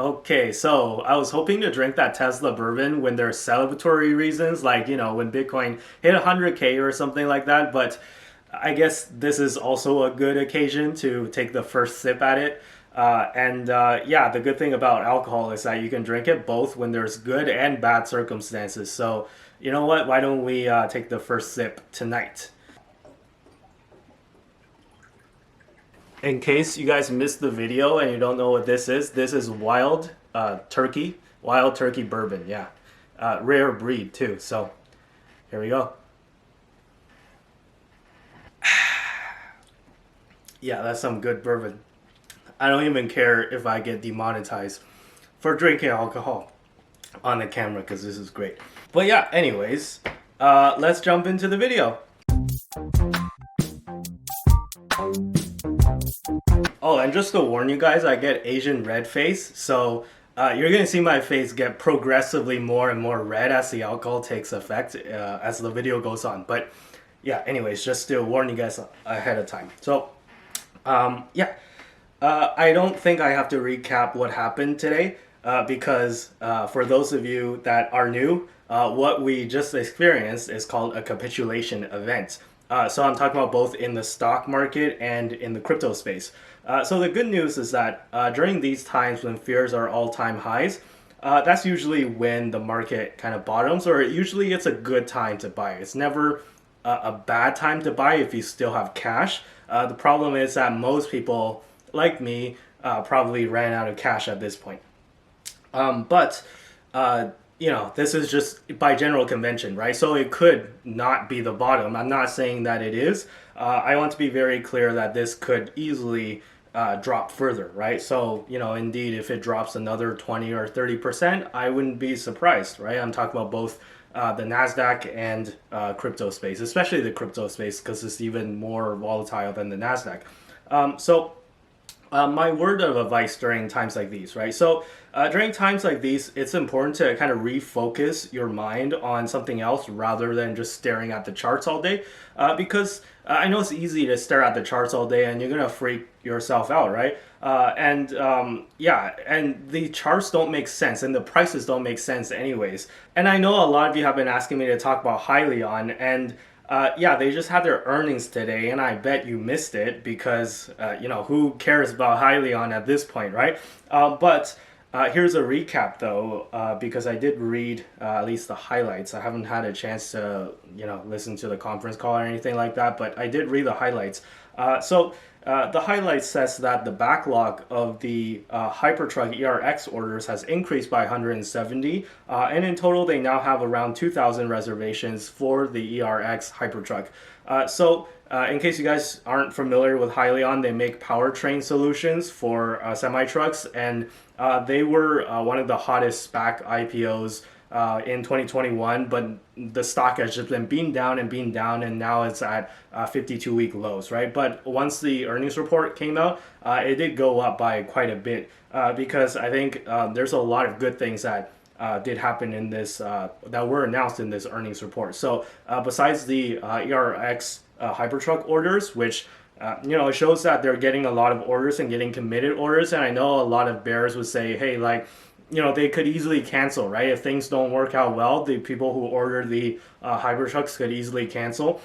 Okay, so I was hoping to drink that Tesla bourbon when there's celebratory reasons, like, when Bitcoin hit 100K or something like that, but I guess this is also a good occasion to take the first sip at it. Yeah, the good thing about alcohol is that you can drink it both when there's good and bad circumstances. So, you know what? Why don't we take the first sip tonight? In case you guys missed the video and you don't know what this is wild turkey bourbon. Yeah, rare breed too. So here we go. Yeah, that's some good bourbon. I don't even care if I get demonetized for drinking alcohol on the camera because this is great. But yeah, anyways, let's jump into the video. Oh, and just to warn you guys, I get Asian red face, so you're gonna see my face get progressively more and more red as the alcohol takes effect as the video goes on. But yeah, anyways, just to warn you guys ahead of time. So yeah, I don't think I have to recap what happened today because for those of you that are new, what we just experienced is called a capitulation event. So I'm talking about both in the stock market and in the crypto space. So the good news is that during these times when fears are all-time highs, that's usually when the market kind of bottoms, or usually it's a good time to buy. It's never a bad time to buy if you still have cash. The problem is that most people, like me, probably ran out of cash at this point. But this is just by general convention, right? So it could not be the bottom. I'm not saying that it is. I want to be very clear that this could easily drop further, right? So, indeed, if it drops another 20 or 30%, I wouldn't be surprised, right? I'm talking about both the NASDAQ and crypto space, especially the crypto space, because it's even more volatile than the NASDAQ. My word of advice during times like these, right? So during times like these, it's important to kind of refocus your mind on something else rather than just staring at the charts all day. Because I know it's easy to stare at the charts all day and you're going to freak yourself out, right? And the charts don't make sense and the prices don't make sense anyways. And I know a lot of you have been asking me to talk about Hyliion, and they just had their earnings today, and I bet you missed it because, who cares about Hyliion at this point, right? But here's a recap, though, because I did read at least the highlights. I haven't had a chance to, listen to the conference call or anything like that, but I did read the highlights. The highlight says that the backlog of the Hypertruck ERX orders has increased by 170, and in total they now have around 2,000 reservations for the ERX Hypertruck. In case you guys aren't familiar with Hyliion, they make powertrain solutions for semi-trucks, and they were one of the hottest SPAC IPOs in 2021, but the stock has just been beaten down, and now it's at 52-week lows, right? But once the earnings report came out, it did go up by quite a bit because I think there's a lot of good things that did happen in this that were announced in this earnings report. So besides the ERX Hypertruck orders, which it shows that they're getting a lot of orders and getting committed orders, and I know a lot of bears would say, hey, like, they could easily cancel, right? If things don't work out well, the people who order the Hypertrucks could easily cancel.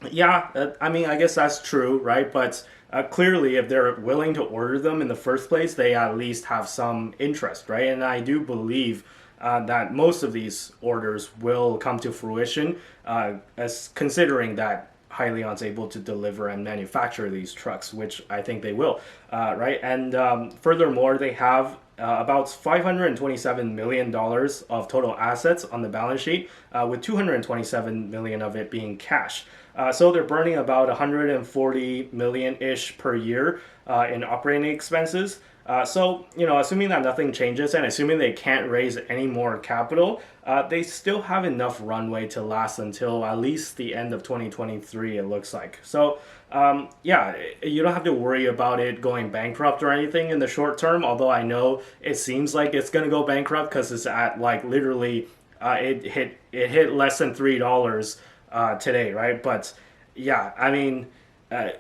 Yeah, I guess that's true, right? But clearly, if they're willing to order them in the first place, they at least have some interest, right? And I do believe that most of these orders will come to fruition, as considering that Hyliion's able to deliver and manufacture these trucks, which I think they will, right? And furthermore, they have about $527 million of total assets on the balance sheet, with $227 million of it being cash. So they're burning about $140 million-ish per year in operating expenses. Assuming that nothing changes and assuming they can't raise any more capital, they still have enough runway to last until at least the end of 2023, it looks like. So, you don't have to worry about it going bankrupt or anything in the short term, although I know it seems like it's going to go bankrupt because it's at, like, literally, it hit less than $3 today, right? But,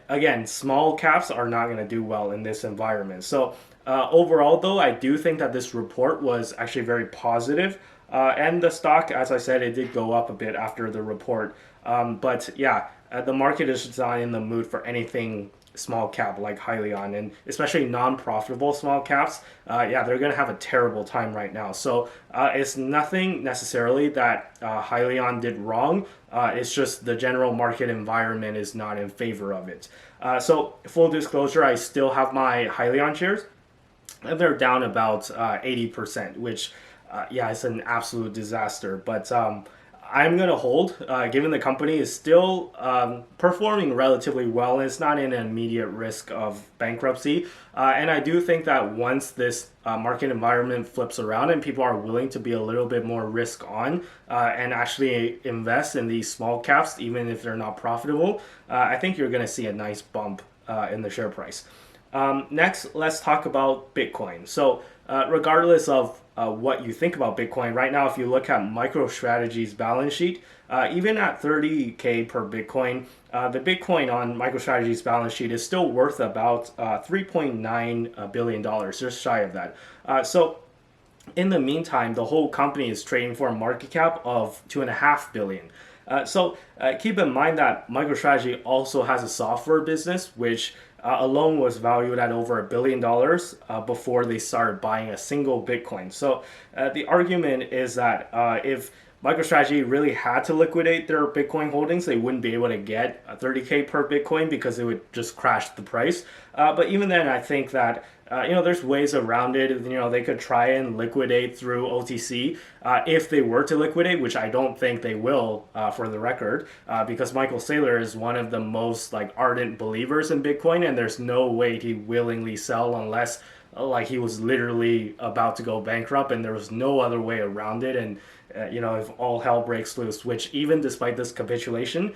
again, small caps are not going to do well in this environment. So, Overall, though, I do think that this report was actually very positive. And the stock, as I said, it did go up a bit after the report. But yeah, the market is just not in the mood for anything small cap like Hyliion, and especially non-profitable small caps. Yeah, they're going to have a terrible time right now. So it's nothing necessarily that Hyliion did wrong. It's just the general market environment is not in favor of it. So full disclosure, I still have my Hyliion shares. They're down about 80%, which, yeah, it's an absolute disaster. But I'm going to hold, given the company is still performing relatively well, and it's not in an immediate risk of bankruptcy. And I do think that once this market environment flips around and people are willing to be a little bit more risk on and actually invest in these small caps, even if they're not profitable, I think you're going to see a nice bump in the share price. Next, let's talk about Bitcoin. So, regardless of what you think about Bitcoin, right now, if you look at MicroStrategy's balance sheet, even at 30K per Bitcoin, the Bitcoin on MicroStrategy's balance sheet is still worth about $3.9 billion, just shy of that. So, in the meantime, the whole company is trading for a market cap of $2.5 billion. So keep in mind that MicroStrategy also has a software business, which alone was valued at over $1 billion before they started buying a single Bitcoin. So the argument is that if MicroStrategy really had to liquidate their Bitcoin holdings, they wouldn't be able to get 30K per Bitcoin because it would just crash the price. But even then, I think that there's ways around it. They could try and liquidate through OTC if they were to liquidate, which I don't think they will, for the record, because Michael Saylor is one of the most ardent believers in Bitcoin, and there's no way he'd willingly sell unless he was literally about to go bankrupt, and there was no other way around it. And if all hell breaks loose, which even despite this capitulation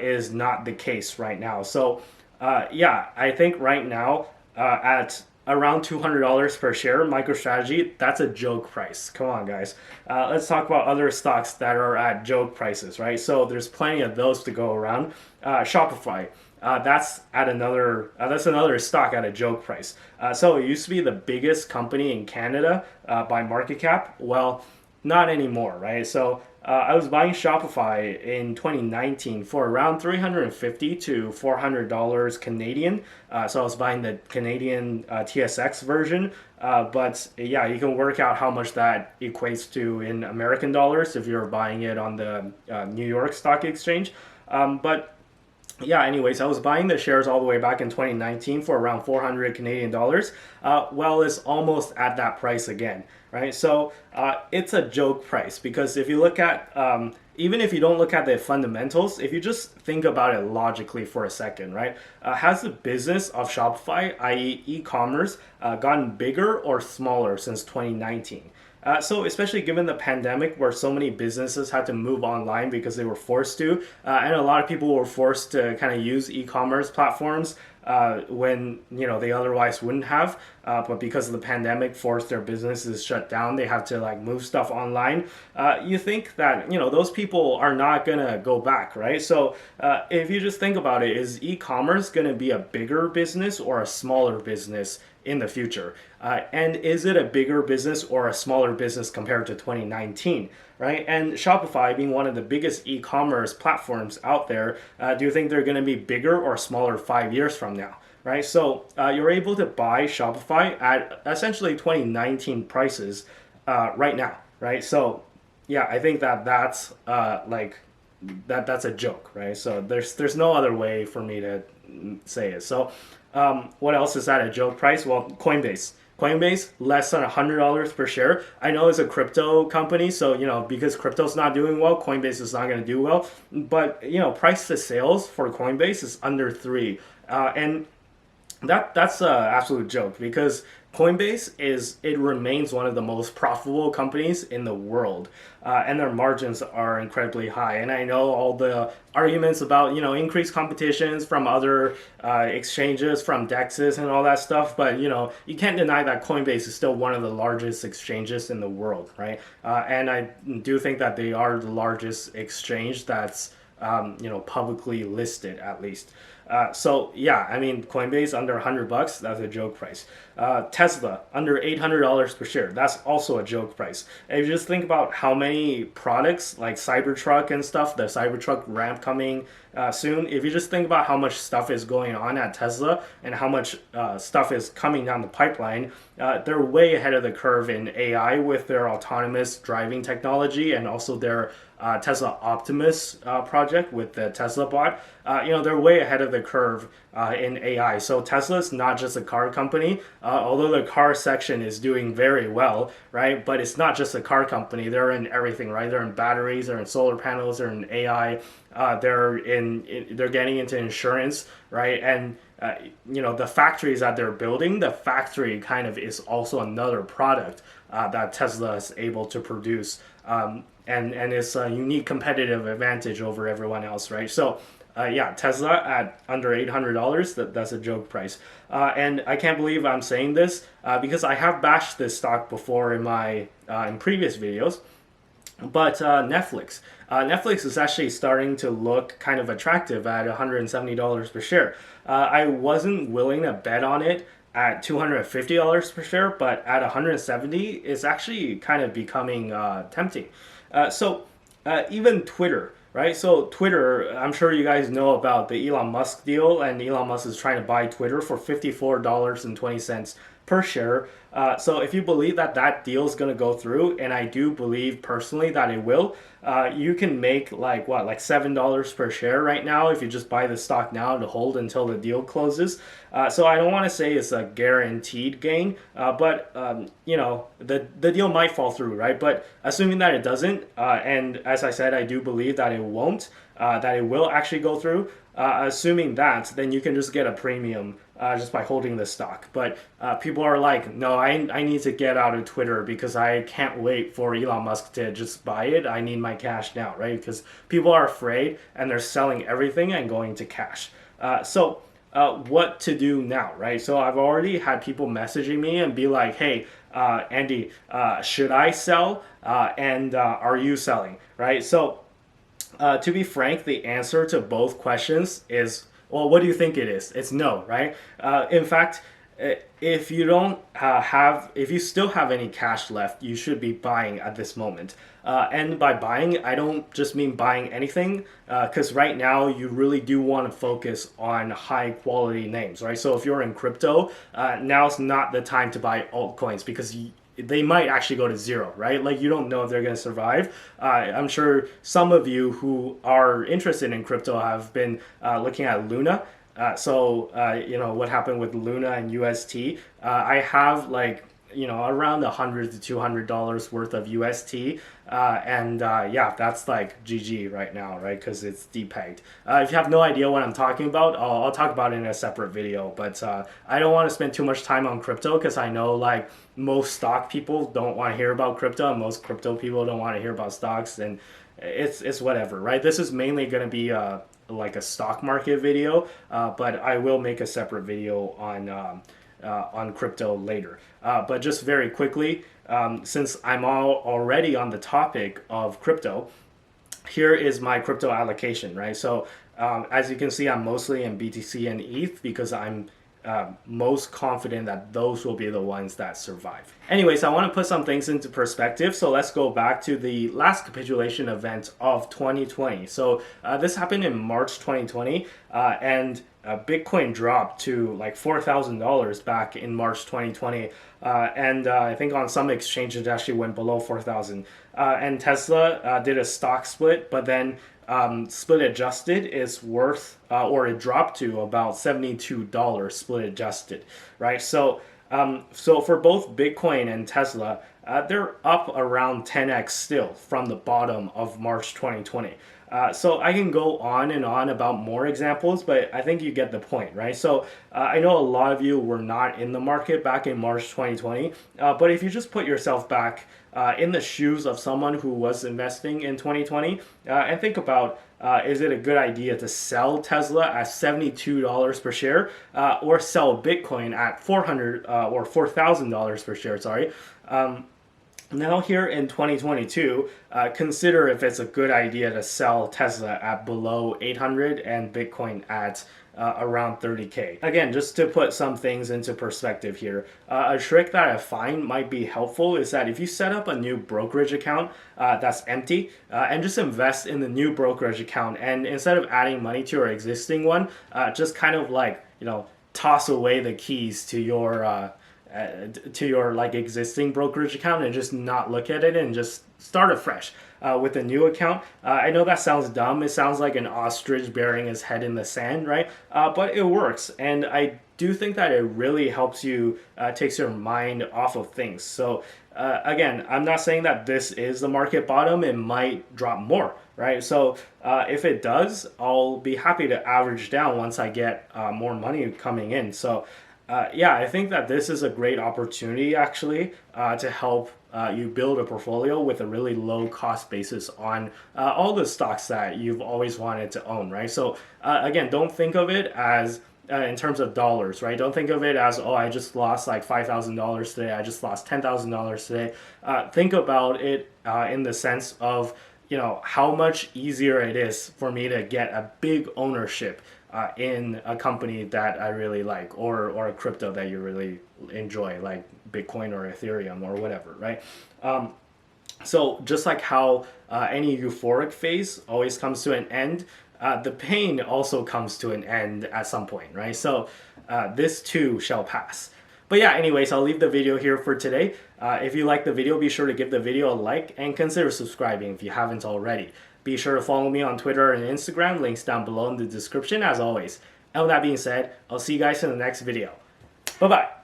is not the case right now. So yeah, I think right now at around $200 per share, MicroStrategy, that's a joke price. Come on, guys. Let's talk about other stocks that are at joke prices, right? So there's plenty of those to go around. Shopify. That's another stock at a joke price. So it used to be the biggest company in Canada by market cap. Well, not anymore, right? So I was buying Shopify in 2019 for around $350 to $400 Canadian. So I was buying the Canadian TSX version. But yeah, you can work out how much that equates to in American dollars if you're buying it on the New York Stock Exchange. But yeah, anyways, I was buying the shares all the way back in 2019 for around 400 Canadian dollars. Well, it's almost at that price again, right? So it's a joke price because if you look at, even if you don't look at the fundamentals, if you just think about it logically for a second, right? Has the business of Shopify, i.e. e-commerce, gotten bigger or smaller since 2019? So especially given the pandemic where so many businesses had to move online because they were forced to, and a lot of people were forced to kind of use e-commerce platforms when they otherwise wouldn't have, but because of the pandemic forced their businesses shut down, they have to move stuff online. You think that those people are not gonna go back, right? So if you just think about it, is e-commerce gonna be a bigger business or a smaller business in the future? And is it a bigger business or a smaller business compared to 2019, right? And Shopify being one of the biggest e-commerce platforms out there, do you think they're going to be bigger or smaller 5 years from now, right? So you're able to buy Shopify at essentially 2019 prices right now, right? So yeah, I think that's that's a joke, right? So there's no other way for me to say it. So what else is at a joke price? Well, Coinbase, less than $100 per share. I know it's a crypto company, so because crypto's not doing well, Coinbase is not going to do well. But price to sales for Coinbase is under 3, and that's an absolute joke because Coinbase remains one of the most profitable companies in the world, and their margins are incredibly high. And I know all the arguments about increased competitions from other exchanges, from DEXs and all that stuff, but you can't deny that Coinbase is still one of the largest exchanges in the world, right? And I do think that they are the largest exchange that's publicly listed at least. So yeah, I mean, Coinbase under $100, that's a joke price. Tesla under $800 per share, that's also a joke price. And if you just think about how many products like Cybertruck and stuff, the Cybertruck ramp coming soon. If you just think about how much stuff is going on at Tesla and how much stuff is coming down the pipeline, they're way ahead of the curve in AI with their autonomous driving technology and also their Tesla Optimus project with the Tesla bot. They're way ahead of the curve in AI. So Tesla's not just a car company, although the car section is doing very well, right? But it's not just a car company. They're in everything, right? They're in batteries, they're in solar panels, they're in AI, they're getting into insurance, right? And the factories that they're building, the factory kind of is also another product that Tesla is able to produce. And it's a unique competitive advantage over everyone else, right? So, Tesla at under $800, that's a joke price. And I can't believe I'm saying this because I have bashed this stock before in my in previous videos. But Netflix is actually starting to look kind of attractive at $170 per share. I wasn't willing to bet on it at $250 per share, but at 170, it's actually kind of becoming tempting. Even Twitter, right? So Twitter, I'm sure you guys know about the Elon Musk deal, and Elon Musk is trying to buy Twitter for $54.20 per share. So if you believe that that deal is going to go through, and I do believe personally that it will, you can make like $7 per share right now if you just buy the stock now to hold until the deal closes. So I don't want to say it's a guaranteed gain, but the deal might fall through, right? But assuming that it doesn't, and as I said, I do believe that it won't, that it will actually go through. Assuming that, then you can just get a premium just by holding the stock. But people are like, no, I need to get out of Twitter because I can't wait for Elon Musk to just buy it. I need my cash now, right? Because people are afraid and they're selling everything and going to cash. What to do now, right? So I've already had people messaging me and be like, hey, Andy, should I sell? And are you selling, right? So to be frank, the answer to both questions is, well, what do you think it is? It's no, right? In fact, if you if you still have any cash left, you should be buying at this moment. And by buying, I don't just mean buying anything, because right now you really do want to focus on high quality names, right? So if you're in crypto, now's not the time to buy altcoins because they might actually go to zero, right? Like you don't know if they're going to survive. I'm sure some of you who are interested in crypto have been looking at Luna. What happened with Luna and UST. I have around $100 to $200 worth of UST, that's like GG right now, right? Because it's depegged. If you have no idea what I'm talking about, I'll talk about it in a separate video. But I don't want to spend too much time on crypto because I know like most stock people don't want to hear about crypto, and most crypto people don't want to hear about stocks, and it's whatever, right? This is mainly going to be like a stock market video, but I will make a separate video on crypto later. But just very quickly, since I'm already on the topic of crypto, here is my crypto allocation, right? So as you can see, I'm mostly in BTC and ETH because I'm most confident that those will be the ones that survive. Anyways, I want to put some things into perspective. So let's go back to the last capitulation event of 2020. So this happened in March 2020, and Bitcoin dropped to like $4,000 back in March 2020. I think on some exchanges it actually went below 4,000. And Tesla did a stock split, but then split adjusted is worth, or it dropped to about $72 split adjusted, right? So for both Bitcoin and Tesla, they're up around 10x still from the bottom of March 2020. So I can go on and on about more examples, but I think you get the point, right? So I know a lot of you were not in the market back in March 2020, but if you just put yourself back in the shoes of someone who was investing in 2020 and think about, is it a good idea to sell Tesla at $72 per share or sell Bitcoin at $400 or $4,000 per share, sorry. Now here in 2022, consider if it's a good idea to sell Tesla at below 800 and Bitcoin at around 30K. Again, just to put some things into perspective here, a trick that I find might be helpful is that if you set up a new brokerage account that's empty and just invest in the new brokerage account, and instead of adding money to your existing one, just kind of like, toss away the keys to your like existing brokerage account and just not look at it and just start afresh with a new account. I know that sounds dumb. It sounds like an ostrich burying his head in the sand, right? But it works, and I do think that it really helps you, takes your mind off of things. So again, I'm not saying that this is the market bottom. It might drop more, right? So if it does, I'll be happy to average down once I get more money coming in. So yeah, I think that this is a great opportunity actually to help you build a portfolio with a really low cost basis on all the stocks that you've always wanted to own, right? So again, don't think of it as in terms of dollars, right? Don't think of it as, oh, I just lost like $5,000 today. I just lost $10,000 today. Think about it in the sense of, how much easier it is for me to get a big ownership in a company that I really like, or a crypto that you really enjoy, like Bitcoin or Ethereum or whatever, right? So just like how any euphoric phase always comes to an end, the pain also comes to an end at some point, right? So this too shall pass. But yeah, anyways, I'll leave the video here for today. If you like the video, be sure to give the video a like and consider subscribing if you haven't already. Be sure to follow me on Twitter and Instagram, links down below in the description as always. And with that being said, I'll see you guys in the next video. Bye-bye.